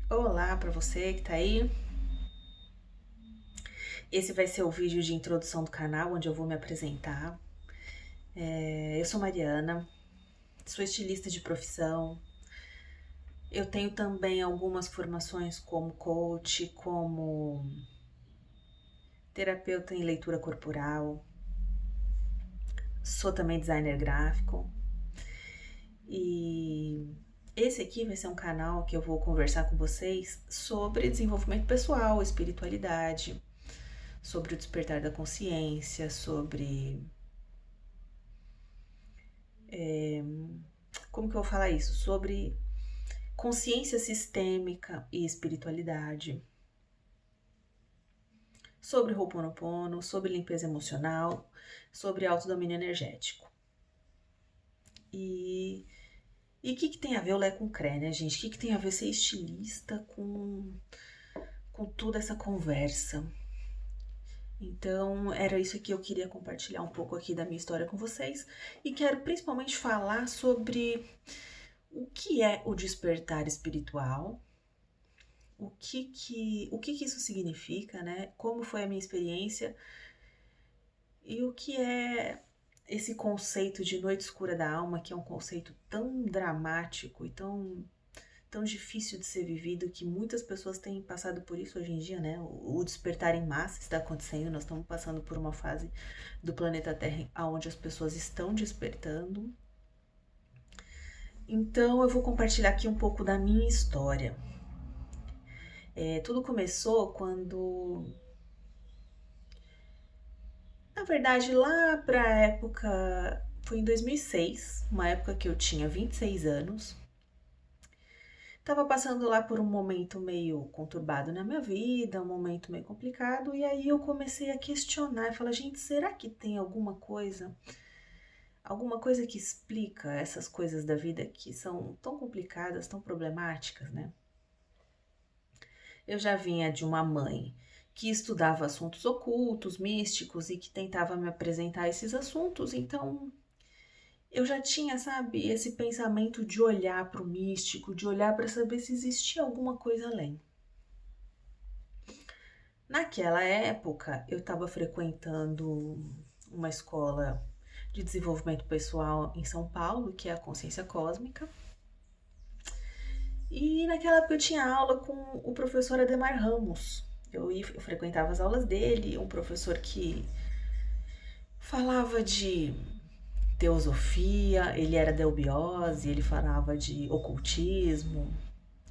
Olá para você que tá aí. Esse vai ser o vídeo de introdução do canal, onde eu vou me apresentar. Eu sou Mariana, sou estilista de profissão. Eu tenho também algumas formações como coach, como terapeuta em leitura corporal. Sou também designer gráfico. E esse aqui vai ser um canal que eu vou conversar com vocês sobre desenvolvimento pessoal, espiritualidade, sobre o despertar da consciência, sobre como que eu vou falar isso? Sobre consciência sistêmica e espiritualidade, sobre Ho'oponopono, sobre limpeza emocional, sobre autodomínio energético. E o que tem a ver o Lé com o Cré, né, gente? O que tem a ver ser estilista com toda essa conversa? Então, era isso que eu queria compartilhar um pouco aqui da minha história com vocês. E quero principalmente falar sobre o que é o despertar espiritual, o que isso significa, né? Como foi a minha experiência e o que é esse conceito de noite escura da alma, que é um conceito tão dramático e tão difícil de ser vivido, que muitas pessoas têm passado por isso hoje em dia, né? O despertar em massa está acontecendo, nós estamos passando por uma fase do planeta Terra onde as pessoas estão despertando. Então eu vou compartilhar aqui um pouco da minha história. Tudo começou quando, na verdade, lá pra época, foi em 2006, uma época que eu tinha 26 anos. Tava passando lá por um momento meio conturbado na minha vida, um momento meio complicado, e aí eu comecei a questionar e falar, gente, será que tem alguma coisa que explica essas coisas da vida que são tão complicadas, tão problemáticas, né? Eu já vinha de uma mãe que estudava assuntos ocultos, místicos e que tentava me apresentar esses assuntos, então eu já tinha, sabe, esse pensamento de olhar para o místico, de olhar para saber se existia alguma coisa além. Naquela época, eu estava frequentando uma escola de desenvolvimento pessoal em São Paulo, que é a Consciência Cósmica. E naquela época eu tinha aula com o professor Ademar Ramos. Eu frequentava as aulas dele, um professor que falava de teosofia, ele era da eubiose, ele falava de ocultismo,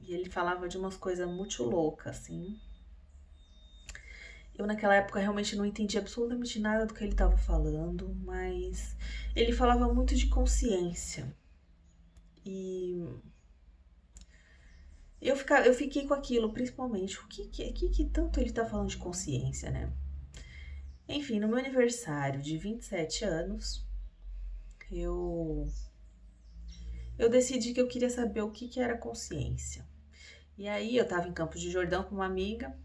e ele falava de umas coisas muito loucas, assim. Eu naquela época realmente não entendi absolutamente nada do que ele estava falando, mas ele falava muito de consciência. E eu fiquei com aquilo, principalmente. O que tanto ele tá falando de consciência, né? Enfim, no meu aniversário de 27 anos, eu, eu decidi que eu queria saber o que era consciência. E aí eu tava em Campos de Jordão com uma amiga.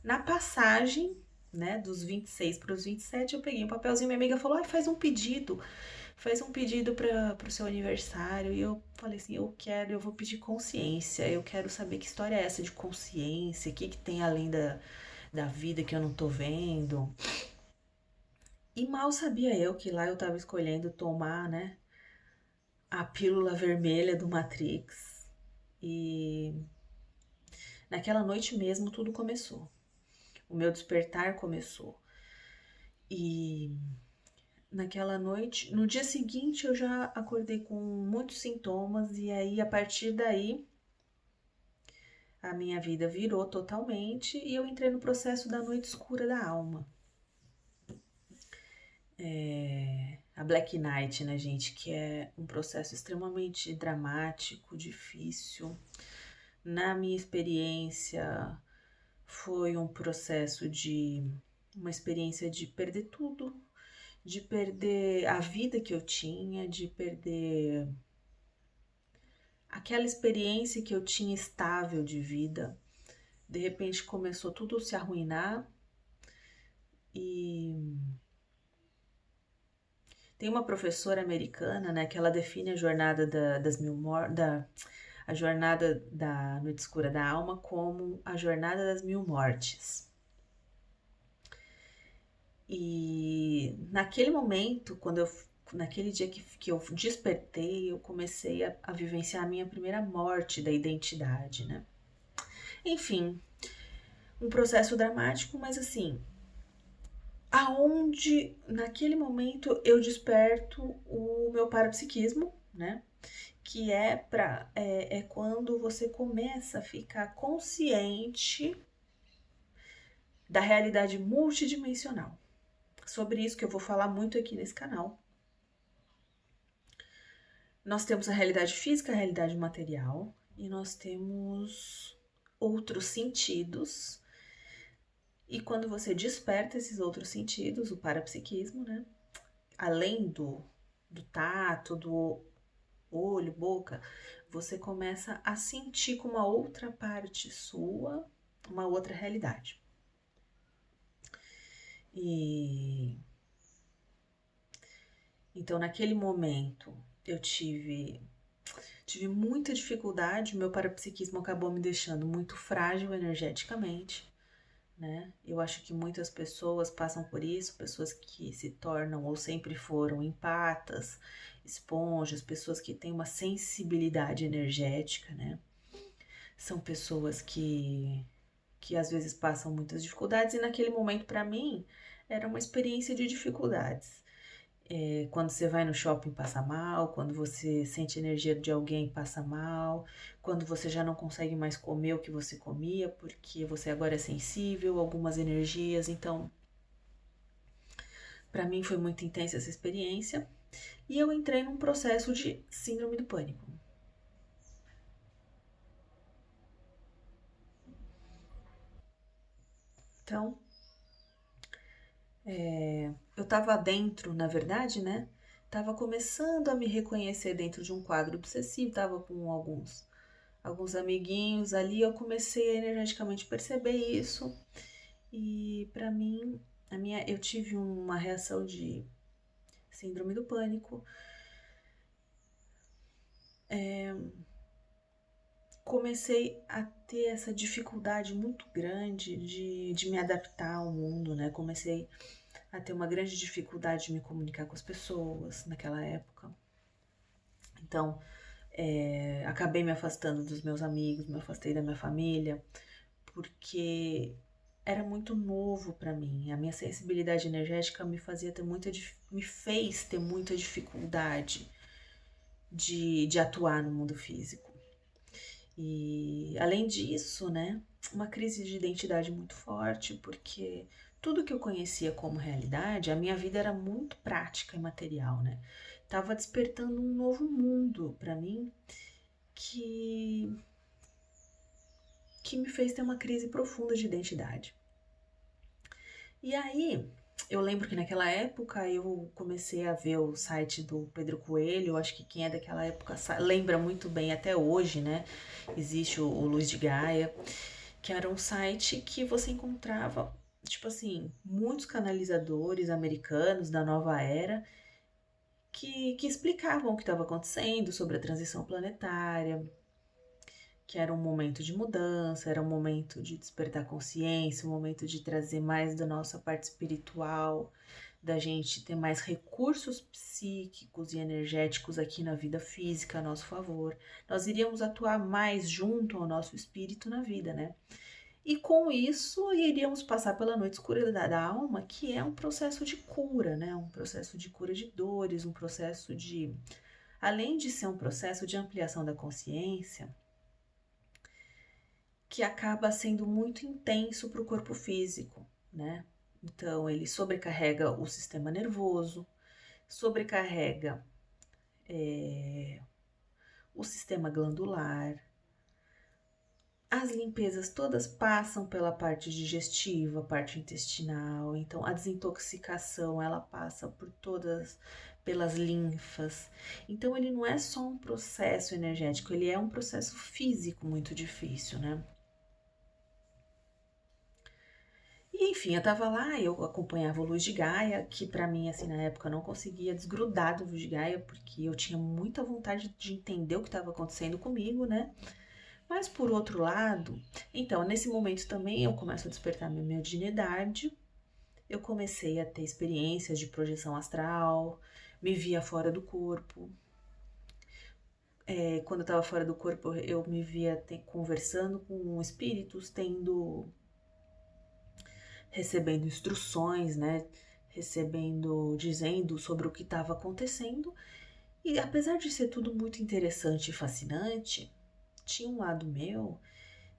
Na passagem, né, dos 26 para os 27, eu peguei um papelzinho. Minha amiga falou: ai, faz um pedido para o seu aniversário. E eu falei assim: eu vou pedir consciência. Eu quero saber que história é essa de consciência, o que tem além da vida que eu não tô vendo. E mal sabia eu que lá eu tava escolhendo tomar, né, a pílula vermelha do Matrix. E naquela noite mesmo tudo começou. O meu despertar começou. E naquela noite, no dia seguinte eu já acordei com muitos sintomas e aí a partir daí a minha vida virou totalmente e eu entrei no processo da noite escura da alma. A Black Night, né, gente, que é um processo extremamente dramático, difícil. Na minha experiência, foi um processo de uma experiência de perder tudo, de perder a vida que eu tinha, de perder aquela experiência que eu tinha estável de vida. De repente começou tudo a se arruinar e tem uma professora americana, né, que ela define a jornada das mil mortes, a jornada da noite escura da alma como a jornada das 1000 mortes. E naquele momento, naquele dia que eu despertei, eu comecei a vivenciar a minha primeira morte da identidade, né? Enfim, um processo dramático, mas assim, aonde naquele momento eu desperto o meu parapsiquismo, né? Que é quando você começa a ficar consciente da realidade multidimensional. Sobre isso que eu vou falar muito aqui nesse canal. Nós temos a realidade física, a realidade material, e nós temos outros sentidos. E quando você desperta esses outros sentidos, o parapsiquismo, né? Além do tato, do olho, boca, você começa a sentir com uma outra parte sua, uma outra realidade. E então naquele momento eu tive muita dificuldade, meu parapsiquismo acabou me deixando muito frágil energeticamente, né? Eu acho que muitas pessoas passam por isso, pessoas que se tornam ou sempre foram empatas, esponjas, pessoas que têm uma sensibilidade energética, né? São pessoas que às vezes passam muitas dificuldades e naquele momento para mim era uma experiência de dificuldades. Quando você vai no shopping passa mal, quando você sente a energia de alguém passa mal, quando você já não consegue mais comer o que você comia porque você agora é sensível a algumas energias. Então, para mim foi muito intensa essa experiência e eu entrei num processo de síndrome do pânico. Então, eu tava dentro, na verdade, né? Tava começando a me reconhecer dentro de um quadro obsessivo, tava com alguns amiguinhos ali, eu comecei a energeticamente perceber isso. E para mim, eu tive uma reação de síndrome do pânico. Comecei a ter essa dificuldade muito grande de me adaptar ao mundo, né? Comecei a ter uma grande dificuldade de me comunicar com as pessoas naquela época. Então, acabei me afastando dos meus amigos, me afastei da minha família, porque era muito novo para mim. A minha sensibilidade energética me fez ter muita dificuldade de atuar no mundo físico. E além disso, né, uma crise de identidade muito forte, porque tudo que eu conhecia como realidade, a minha vida era muito prática e material, né? Tava despertando um novo mundo para mim que me fez ter uma crise profunda de identidade. E aí, eu lembro que naquela época eu comecei a ver o site do Pedro Coelho, acho que quem é daquela época lembra muito bem até hoje, né? Existe o Luiz de Gaia, que era um site que você encontrava, tipo assim, muitos canalizadores americanos da nova era que explicavam o que estava acontecendo sobre a transição planetária, que era um momento de mudança, era um momento de despertar consciência, um momento de trazer mais da nossa parte espiritual, da gente ter mais recursos psíquicos e energéticos aqui na vida física a nosso favor. Nós iríamos atuar mais junto ao nosso espírito na vida, né? E com isso iríamos passar pela noite escura da alma, que é um processo de cura, né? Um processo de cura de dores, um processo de... Além de ser um processo de ampliação da consciência, que acaba sendo muito intenso para o corpo físico, né? Então, ele sobrecarrega o sistema nervoso, sobrecarrega o sistema glandular. As limpezas todas passam pela parte digestiva, parte intestinal. Então, a desintoxicação, ela passa por pelas linfas. Então, ele não é só um processo energético, ele é um processo físico muito difícil, né? E enfim, eu tava lá, eu acompanhava o Luiz de Gaia, que pra mim, assim, na época eu não conseguia desgrudar do Luiz de Gaia, porque eu tinha muita vontade de entender o que estava acontecendo comigo, né? Mas por outro lado, então, nesse momento também eu começo a despertar minha mediunidade, eu comecei a ter experiências de projeção astral, me via fora do corpo. Quando eu estava fora do corpo, eu me via conversando com espíritos, recebendo instruções, né? Recebendo, dizendo sobre o que estava acontecendo. E apesar de ser tudo muito interessante e fascinante, tinha um lado meu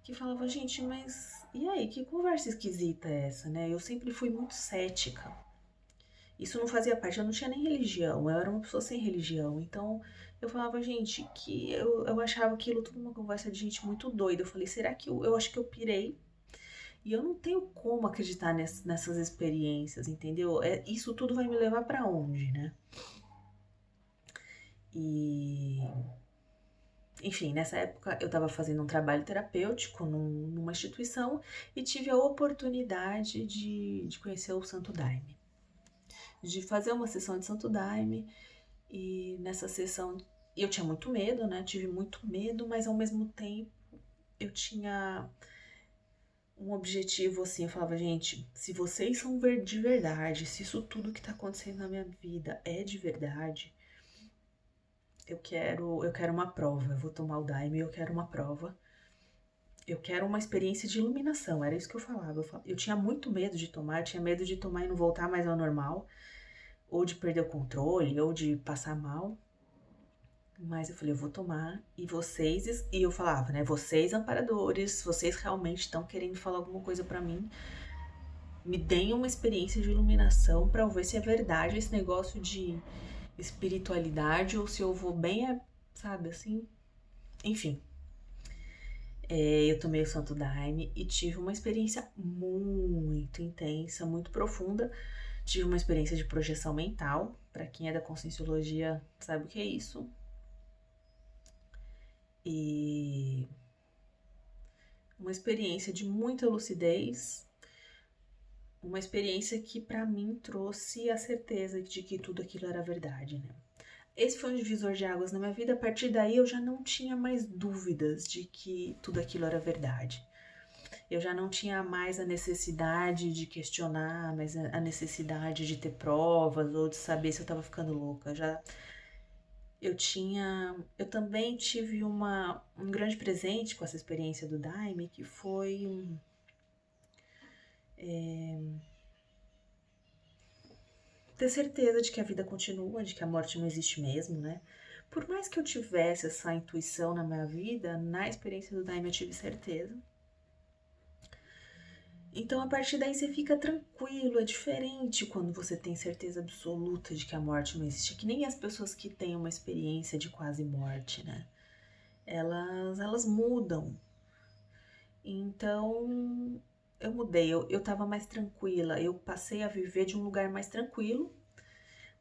que falava, gente, mas e aí, que conversa esquisita é essa, né? Eu sempre fui muito cética. Isso não fazia parte, eu não tinha nem religião, eu era uma pessoa sem religião. Então eu falava, gente, que eu achava aquilo tudo uma conversa de gente muito doida. Eu falei, será que eu acho que eu pirei? E eu não tenho como acreditar nessas experiências, entendeu? Isso tudo vai me levar para onde, né? E enfim, nessa época eu estava fazendo um trabalho terapêutico numa instituição e tive a oportunidade de conhecer o Santo Daime, de fazer uma sessão de Santo Daime. E nessa sessão eu tinha muito medo, né? Tive muito medo, mas ao mesmo tempo eu tinha um objetivo assim. Eu falava, gente, se vocês são de verdade, se isso tudo que tá acontecendo na minha vida é de verdade, eu quero uma prova. Eu vou tomar o Daime e eu quero uma prova. Eu quero uma experiência de iluminação, era isso que eu falava. Eu tinha muito medo de tomar, eu tinha medo de tomar e não voltar mais ao normal, ou de perder o controle, ou de passar mal. Mas eu falei, eu vou tomar, e vocês, e eu falava, né, vocês amparadores, vocês realmente estão querendo falar alguma coisa pra mim, me deem uma experiência de iluminação pra eu ver se é verdade esse negócio de espiritualidade, ou se eu vou bem, sabe, assim. Enfim, eu tomei o Santo Daime e tive uma experiência muito intensa, muito profunda. Tive uma experiência de projeção mental. Para quem é da Conscienciologia sabe o que é isso. E uma experiência de muita lucidez. Uma experiência que para mim trouxe a certeza de que tudo aquilo era verdade, né? Esse foi um divisor de águas na minha vida. A partir daí eu já não tinha mais dúvidas de que tudo aquilo era verdade. Eu já não tinha mais a necessidade de questionar, mas a necessidade de ter provas ou de saber se eu tava ficando louca. Eu também tive um grande presente com essa experiência do Daime, que foi ter certeza de que a vida continua, de que a morte não existe mesmo, né? Por mais que eu tivesse essa intuição na minha vida, na experiência do Daime eu tive certeza. Então, a partir daí você fica tranquilo, é diferente quando você tem certeza absoluta de que a morte não existe. Que nem as pessoas que têm uma experiência de quase morte, né? Elas mudam. Então, eu mudei, eu tava mais tranquila, eu passei a viver de um lugar mais tranquilo,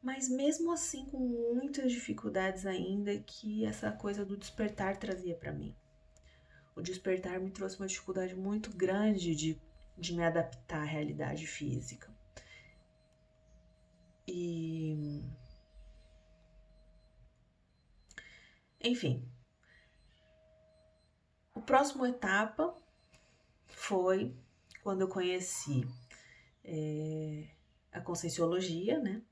mas mesmo assim com muitas dificuldades ainda que essa coisa do despertar trazia para mim. O despertar me trouxe uma dificuldade muito grande de me adaptar à realidade física. E enfim, a próxima etapa foi quando eu conheci a Conscienciologia, né?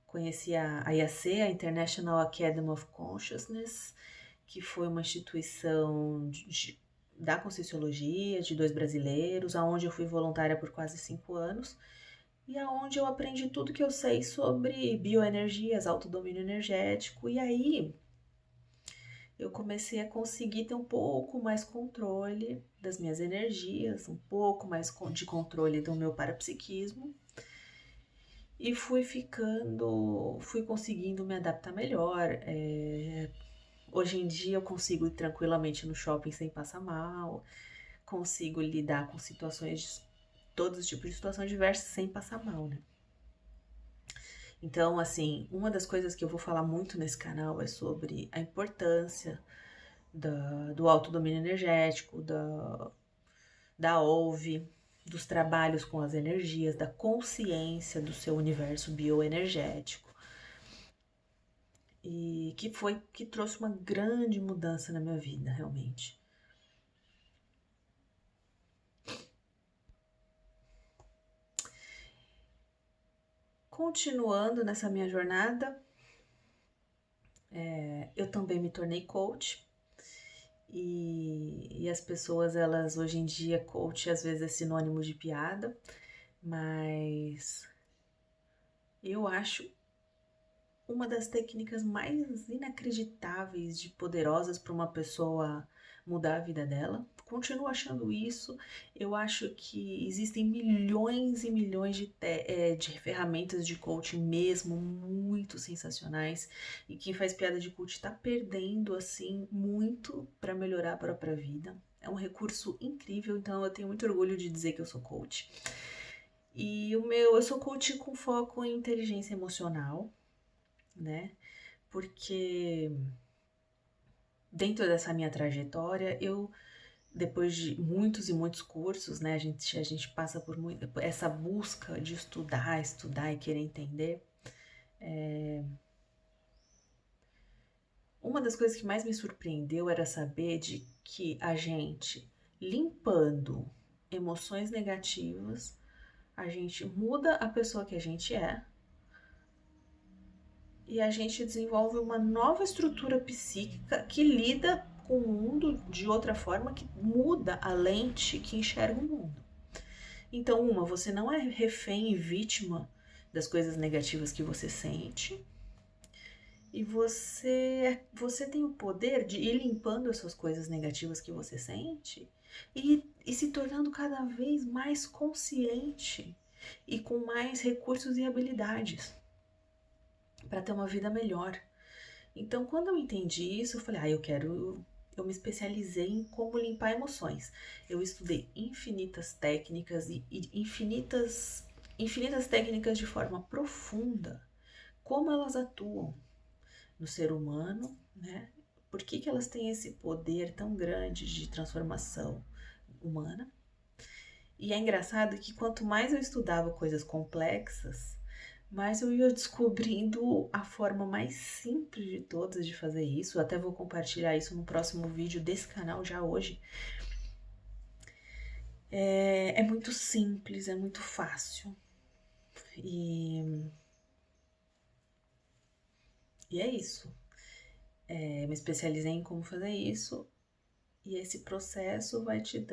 Conheci a IAC, a International Academy of Consciousness, que foi uma instituição da Conscienciologia, de 2 brasileiros, aonde eu fui voluntária por quase 5 anos, e aonde eu aprendi tudo que eu sei sobre bioenergias, autodomínio energético, e aí eu comecei a conseguir ter um pouco mais controle das minhas energias, um pouco mais de controle do meu parapsiquismo, e fui conseguindo me adaptar melhor. Hoje em dia eu consigo ir tranquilamente no shopping sem passar mal, consigo lidar com situações, todos os tipos de situações diversas sem passar mal, né? Então, assim, uma das coisas que eu vou falar muito nesse canal é sobre a importância do autodomínio energético, da OLV, dos trabalhos com as energias, da consciência do seu universo bioenergético. E que trouxe uma grande mudança na minha vida, realmente. Continuando nessa minha jornada, eu também me tornei coach. E as pessoas, elas hoje em dia, coach às vezes é sinônimo de piada, mas eu acho uma das técnicas mais inacreditáveis de poderosas para uma pessoa mudar a vida dela. Continuo achando isso. Eu acho que existem milhões e milhões de ferramentas de coaching mesmo, muito sensacionais. E quem faz piada de coach está perdendo, assim, muito para melhorar a própria vida. É um recurso incrível, então eu tenho muito orgulho de dizer que eu sou coach. E eu sou coach com foco em inteligência emocional, né? Porque dentro dessa minha trajetória, depois de muitos e muitos cursos, né, a gente passa por essa busca de estudar e querer entender. Uma das coisas que mais me surpreendeu era saber de que a gente, limpando emoções negativas, a gente muda a pessoa que a gente é, e a gente desenvolve uma nova estrutura psíquica que lida com o mundo de outra forma, que muda a lente que enxerga o mundo. Então, você não é refém e vítima das coisas negativas que você sente, e você tem o poder de ir limpando essas coisas negativas que você sente e se tornando cada vez mais consciente e com mais recursos e habilidades para ter uma vida melhor. Então, quando eu entendi isso, eu falei, eu me especializei em como limpar emoções. Eu estudei infinitas técnicas e infinitas técnicas de forma profunda, como elas atuam no ser humano, né? Por que elas têm esse poder tão grande de transformação humana? E é engraçado que quanto mais eu estudava coisas complexas, mas eu ia descobrindo a forma mais simples de todas de fazer isso. Eu até vou compartilhar isso no próximo vídeo desse canal já hoje. É muito simples, é muito fácil. E é isso. Me especializei em como fazer isso. E esse processo vai te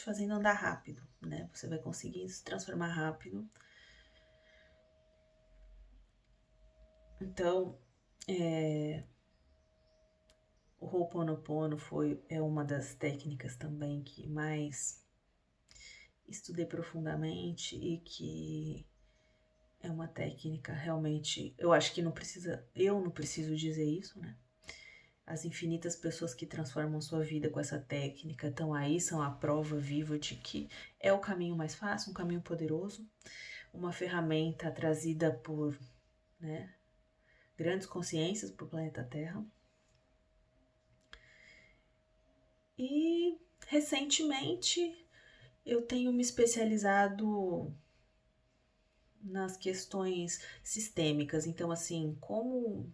fazendo andar rápido, né? Você vai conseguir se transformar rápido. Então, o Ho'oponopono é uma das técnicas também que mais estudei profundamente e que é uma técnica realmente, eu acho que eu não preciso dizer isso, né? As infinitas pessoas que transformam sua vida com essa técnica estão aí, são a prova viva de que é o caminho mais fácil, um caminho poderoso, uma ferramenta trazida por, né, grandes consciências para o planeta Terra. E recentemente eu tenho me especializado nas questões sistêmicas. Então, assim, como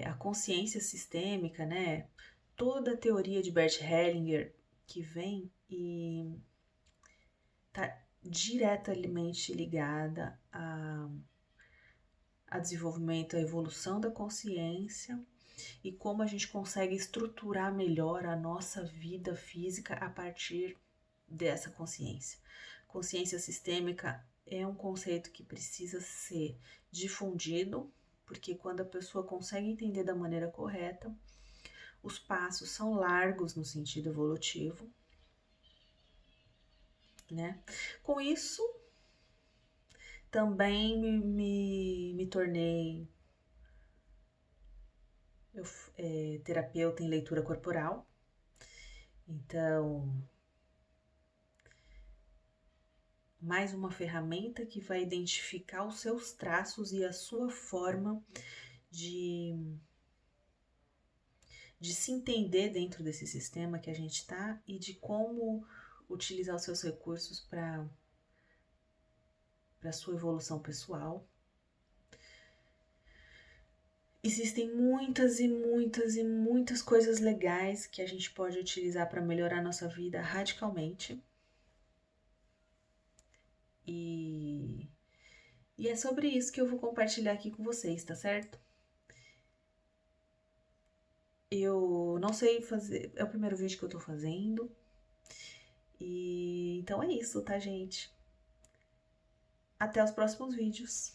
a consciência sistêmica, né? Toda a teoria de Bert Hellinger que vem e está diretamente ligada a desenvolvimento, a evolução da consciência e como a gente consegue estruturar melhor a nossa vida física a partir dessa consciência. Consciência sistêmica é um conceito que precisa ser difundido, porque quando a pessoa consegue entender da maneira correta, os passos são largos no sentido evolutivo, né? Com isso, também me tornei terapeuta em leitura corporal. Então, mais uma ferramenta que vai identificar os seus traços e a sua forma de se entender dentro desse sistema que a gente está e de como utilizar os seus recursos para sua evolução pessoal. Existem muitas e muitas e muitas coisas legais que a gente pode utilizar para melhorar nossa vida radicalmente. E é sobre isso que eu vou compartilhar aqui com vocês, tá certo? Eu não sei fazer, é o primeiro vídeo que eu tô fazendo. E então é isso, tá, gente? Até os próximos vídeos.